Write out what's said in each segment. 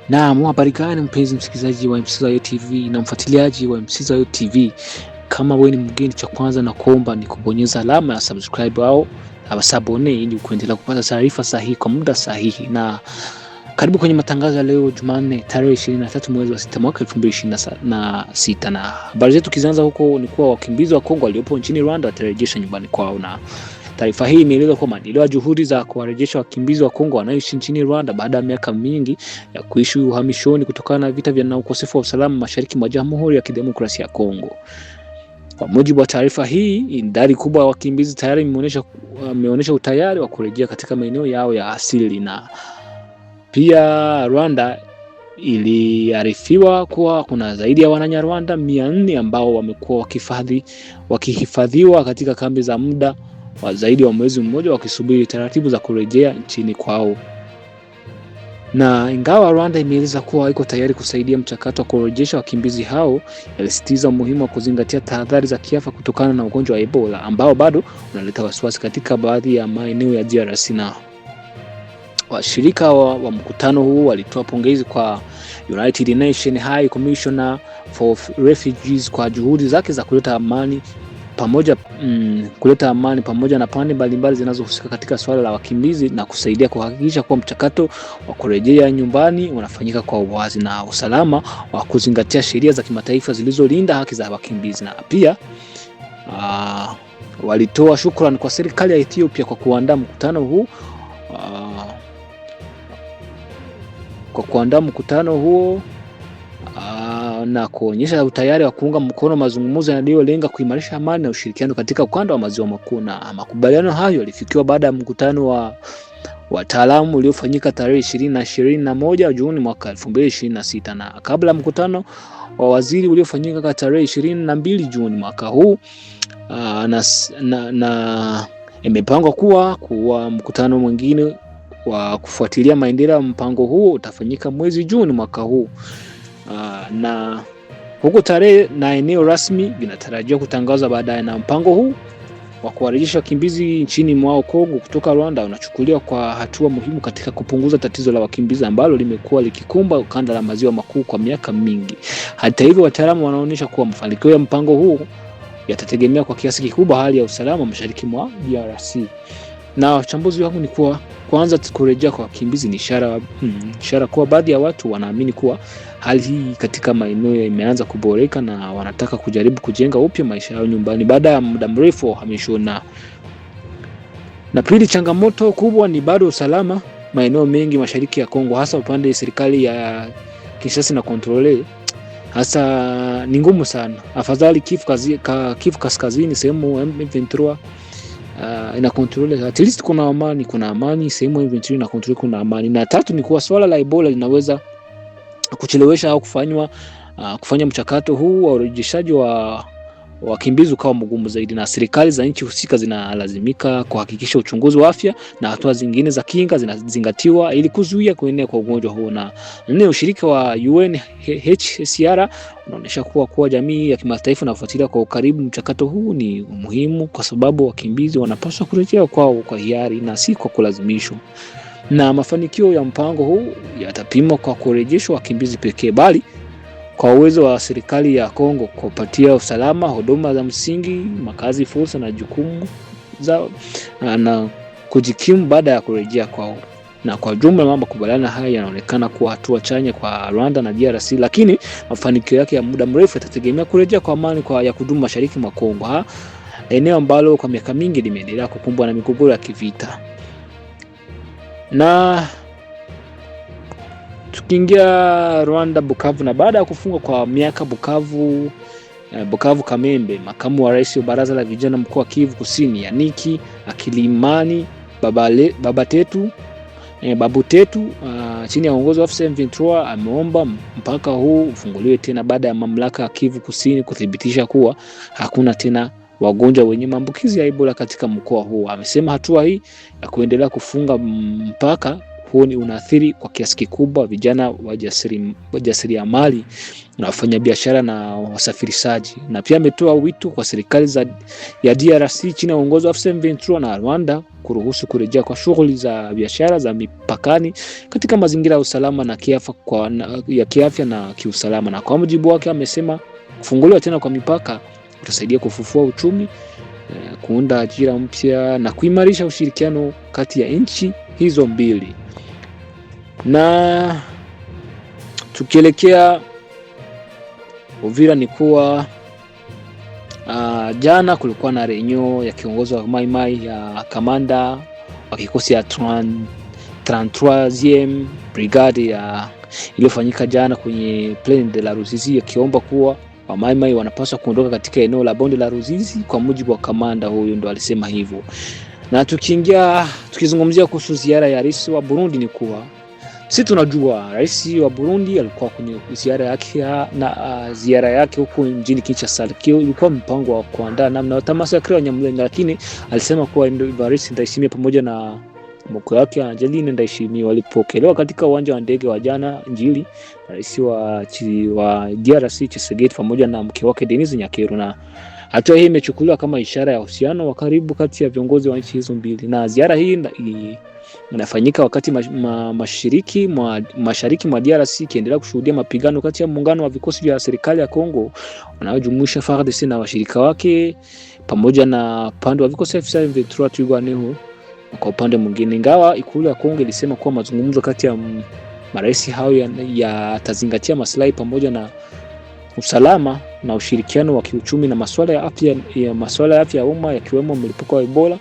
Naam, habari gani mpenzi msikilizaji wa Msizayo TV na mfuatiliaji wa Msizayo TV. Kama wewe ni mgeni, cha kwanza na kuomba ni kubonyeza alama ya subscribe au sabone ili kuendelea kupata taarifa sahihi kwa muda sahihi. Na karibu kwenye matangazo ya leo Jumanne tarehe 23 mwezi wa 6 mwaka 2026. Na habari zetu kizianza huko ni kuwa wakimbizi wa Kongo waliopo nchini Rwanda watarejeshwa nyumbani kwao. Na taarifa hii imeeleza kwamba maendeleo juhudi za kuwarejesha wakimbizi wa Kongo wanaoishi nchini Rwanda baada ya miaka mingi ya kuishi uhamishoni kutokana na vita vya ukosefu wa usalama mashariki mwa Jamhuri ya Kidemokrasia ya Kongo. Kwa mujibu wa taarifa hii, idadi kubwa ya wakimbizi tayari imeonyesha utayari wa kurejea katika maeneo yao ya asili. Na pia Rwanda iliarifiwa kuwa kuna zaidi ya Wananyarwanda 400 ambao wamekuwa wakihifadhiwa katika kambi za muda wa zaidi wa mwezi mmoja wakisubiri taratibu za kurejea nchini kwao. Na ingawa Rwanda imeeleza kuwa iko tayari kusaidia mchakato wa kurejesha wakimbizi hao, ilisisitiza umuhimu wa kuzingatia tahadhari za kiafya kutokana na ugonjwa wa Ebola ambao bado unaleta wasiwasi katika baadhi ya maeneo ya DRC. Na washirika wa mkutano huu walitoa pongezi kwa United Nations High Commissioner for Refugees kwa juhudi zake za kuleta amani pamoja na pande mbalimbali zinazohusika katika swala la wakimbizi na kusaidia kuhakikisha kuwa mchakato wa kurejea nyumbani unafanyika kwa uwazi na usalama wa kuzingatia sheria za kimataifa zilizolinda haki za wakimbizi. Na pia walitoa shukrani kwa serikali ya Ethiopia kwa kuandaa mkutano huo na kuonyesha utayari wa kuunga mkono mazungumzo yanayolenga kuimarisha amani na ushirikiano katika ukanda wa maziwa makuu. Na makubaliano hayo yalifikiwa baada ya mkutano wa wataalamu uliofanyika tarehe 20 na 21 Juni mwaka 2026 na kabla mkutano wa waziri uliofanyika tarehe 22 Juni mwaka huu. Na imepangwa kuwa mkutano mwingine wa kufuatilia maendeleo ya mpango huo utafanyika mwezi Juni mwaka huu. Na huko tarehe na eneo rasmi vinatarajiwa kutangazwa baadaye. Na mpango huu wa kuwarejesha wakimbizi nchini mwao Kongo kutoka Rwanda unachukuliwa kwa hatua muhimu katika kupunguza tatizo la wakimbizi ambalo limekuwa likikumba ukanda la maziwa makuu kwa miaka mingi. Hata hivyo, wataalamu wanaonyesha kuwa mafanikio ya mpango huu yatategemea kwa kiasi kikubwa hali ya usalama mashariki mwa DRC. Na wachambuzi wangu ni kuwa kwanza kurejea kwa wakimbizi ni ishara kuwa baadhi ya watu wanaamini kuwa hali hii katika maeneo imeanza kuboreka na wanataka kujaribu kujenga upya maisha yao nyumbani baada ya muda mrefu wa uhamisho. Na pili, changamoto kubwa ni bado usalama maeneo mengi mashariki ya Kongo, hasa upande serikali ya Kinshasa na kontrole hasa ni ngumu sana. Afadhali Kivu Kaskazini sehemu M23 ina control, at least kuna amani sehemu M23 ina control, kuna amani. Na tatu ni kuwa swala la Ebola linaweza kuchelewesha au kufanya mchakato huu wa urejeshaji wa wakimbizi ukawa mgumu zaidi, na serikali za nchi husika zinalazimika kuhakikisha uchunguzi wa afya na hatua zingine za kinga zinazingatiwa ili kuzuia kuenea kwa ugonjwa huo. Na nne, ushirika wa UNHCR unaonyesha kuwa jamii ya kimataifa inafuatilia kwa ukaribu mchakato huu ni muhimu kwa sababu wakimbizi wanapaswa kurejea kwao kwa hiari na si kwa kulazimishwa. Na mafanikio ya mpango huu yatapimwa kwa kurejeshwa wakimbizi pekee, bali kwa uwezo wa serikali ya Kongo kupatia usalama, huduma za msingi, makazi, fursa na jukumu za na kujikimu baada ya kurejea kwao. Na kwa jumla makubaliano haya yanaonekana kuwa hatua chanya kwa Rwanda na DRC, lakini mafanikio yake ya muda mrefu yatategemea kurejea kwa amani ya kudumu mashariki mwa Kongo, eneo ambalo kwa miaka mingi limeendelea kukumbwa na migogoro ya kivita. Na tukiingia Rwanda, Bukavu, na baada ya kufungwa kwa miaka Bukavu Kamembe, makamu wa rais wa baraza la vijana mkoa wa Kivu Kusini Yaniki Akilimani Babu Tetu chini ya uongozi wa afisa M23 ameomba mpaka huu ufunguliwe tena baada ya mamlaka ya Kivu Kusini kuthibitisha kuwa hakuna tena wagonjwa wenye maambukizi ya Ebola katika mkoa huu. Amesema hatua hii ya kuendelea kufunga mpaka huo unaathiri kwa kiasi kikubwa vijana wajasiriamali na wafanyabiashara na wasafirishaji. Na pia ametoa wito kwa serikali ya DRC chini ya uongozi wa M23 na Rwanda kuruhusu kurejea kwa shughuli za biashara za mipakani katika mazingira ya usalama na kiafya na kiusalama. Na kwa mujibu wake amesema kufunguliwa tena kwa mipaka utasaidia kufufua uchumi, kuunda ajira mpya na kuimarisha ushirikiano kati ya nchi hizo mbili. Na tukielekea Uvira ni kuwa jana kulikuwa na renyo ya kiongozi wa Mai Mai ya kamanda wa kikosi ya 33e brigade iliyofanyika jana kwenye Plaine de la Ruzizi, akiomba kuwa wa Mai Mai wanapaswa kuondoka katika eneo la bonde la Ruzizi. Kwa mujibu wa kamanda huyu ndo alisema hivyo. Na tukizungumzia kuhusu ziara ya rais wa Burundi ni kuwa sisi tunajua rais wa Burundi alikuwa kwenye ziara yake huko mjini Kinshasa. Ilikuwa mpango wa kuandaa namna tamasha ya Nyamulenge, lakini alisema kuwa Evariste Ndayishimiye pamoja na mke wake Angeline Ndayishimiye walipokelewa katika uwanja wa ndege wa jana Njili rais wa DRC Tshisekedi pamoja na mke wake Denise Nyakero. Na hatua hii imechukuliwa kama ishara ya uhusiano wa karibu kati ya viongozi wa nchi hizo mbili. Na ziara hii inafanyika wakati mashariki mwa DRC ikiendelea kushuhudia mapigano kati ya muungano wa vikosi vya serikali ya Kongo wanaojumuisha FARDC na washirika wake pamoja na pande wa vikosi vya M23 Twirwaneho. Kwa upande mwingine, ingawa ikulu ya Kongo ilisema kuwa mazungumzo kati ya marais hao yatazingatia maslahi pamoja na usalama na ushirikiano wa kiuchumi na masuala ya afya ya umma yakiwemo mlipuko wa Ebola.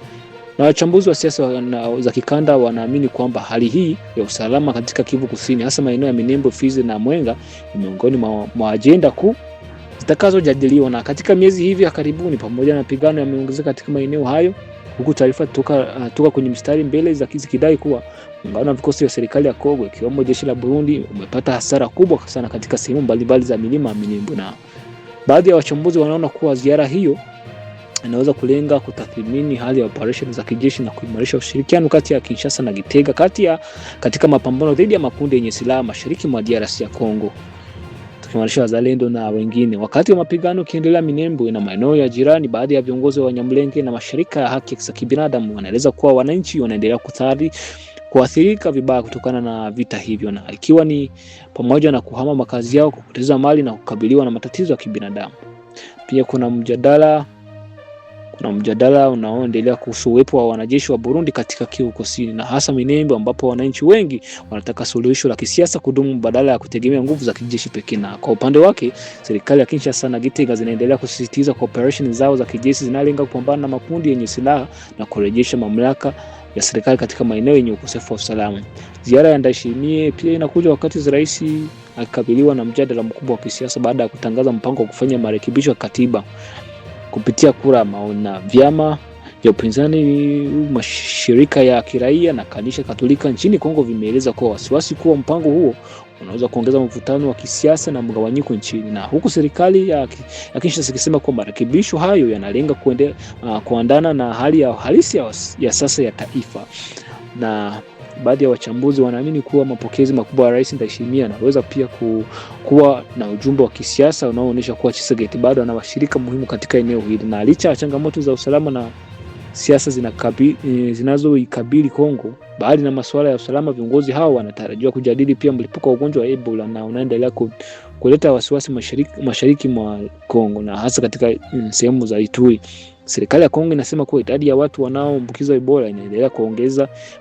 Na wachambuzi wa siasa za kikanda wanaamini kwamba hali hii ya usalama katika Kivu Kusini, hasa maeneo ya Minembwe, Fizi na Mwenga, ni miongoni mwa ajenda kuu zitakazojadiliwa. Na katika miezi hivi ya karibuni, pamoja na mapigano yameongezeka katika maeneo hayo, huku taarifa toka kwenye mstari mbele za kidai kuwa muungano wa vikosi vya serikali ya Kongo ikiwemo jeshi la Burundi umepata hasara kubwa sana katika sehemu mbalimbali za milima ya Minembwe. Na baadhi ya wachambuzi wanaona kuwa ziara hiyo inaweza kulenga kutathmini hali ya operation za kijeshi na kuimarisha ushirikiano kati ya Kinshasa na Gitega katika mapambano dhidi ya makundi yenye silaha mashariki mwa DRC ya Kongo, tukimarisha wazalendo na wengine. Wakati wa mapigano kiendelea Minembwe na maeneo ya jirani, baadhi ya viongozi wa Nyamulenge na mashirika ya haki za kibinadamu wanaeleza kuwa wananchi wanaendelea kuathirika vibaya kutokana na vita hivyo, na ikiwa ni pamoja na kuhama makazi yao, kupoteza mali na kukabiliwa na matatizo ya kibinadamu. Pia kuna mjadala unaoendelea kuhusu uwepo wa wanajeshi wa Burundi katika Kivu Kusini na hasa Minembwe, ambapo wananchi wengi wanataka suluhisho la kisiasa kudumu badala ya kutegemea nguvu za kijeshi pekee. Na kwa upande wake, serikali ya Kinshasa na Gitega zinaendelea kusisitiza kwa operation zao za kijeshi zinalenga kupambana na makundi yenye silaha na kurejesha mamlaka ya serikali katika maeneo yenye ukosefu wa usalama. Ziara ya Ndayishimiye pia inakuja wakati rais akikabiliwa na mjadala mkubwa wa kisiasa baada ya kutangaza mpango wa kufanya marekebisho ya katiba kupitia kura maoni. Na vyama vya upinzani, mashirika ya kiraia na kanisa Katolika nchini Kongo vimeeleza kwa wasiwasi kuwa mpango huo unaweza kuongeza mvutano wa kisiasa na mgawanyiko nchini, na huku serikali ya Kinshasa ikisema kwa marekebisho hayo yanalenga kuandana na hali ya halisi ya sasa ya taifa. Na baadhi ya wachambuzi wanaamini kuwa mapokezi makubwa ya Rais Ndayishimiye yanaweza pia kuwa na ujumbe wa kisiasa unaoonyesha kuwa Tshisekedi bado ana washirika muhimu katika eneo hili. Na licha ya changamoto za usalama na siasa zinazoikabili Kongo, baadhi na masuala ya usalama, viongozi hao wanatarajiwa kujadili pia mlipuko wa ugonjwa wa Ebola na unaendelea kuleta wasiwasi mashariki mwa Kongo na hasa katika sehemu za Ituri. Serikali ya Kongo inasema kuwa idadi ya watu wanaoambukizwa Ebola inaendelea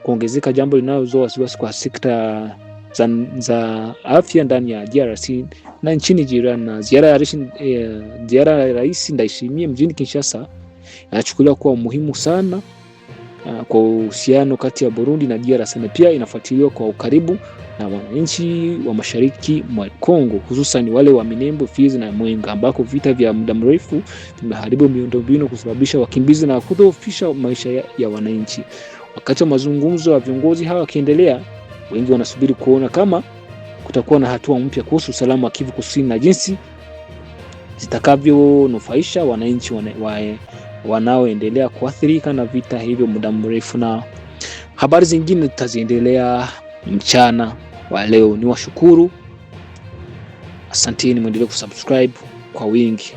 kuongezeka, jambo linalozua wasiwasi kwa sekta za afya ndani ya DRC na nchini jirani. Na ziara ya Rais Ndayishimiye mjini Kinshasa inachukuliwa kuwa muhimu sana kwa uhusiano kati ya Burundi na DRC, na pia inafuatiliwa kwa ukaribu na wananchi wa mashariki mwa Kongo, hususan wale wa Minembwe, Fizi na Mwenga, ambako vita vya muda mrefu vimeharibu miundombinu, kusababisha wakimbizi na kudhoofisha maisha ya wananchi. Wakati wa mazungumzo ya viongozi hawa yakiendelea, wengi wanasubiri kuona kama kutakuwa na hatua mpya kuhusu usalama wa Kivu Kusini na jinsi zitakavyonufaisha wananchi wanaoendelea kuathirika na vita hivyo muda mrefu. Na habari zingine tutaziendelea mchana wa leo. Ni washukuru, asanteni, muendelee kusubscribe kwa wingi.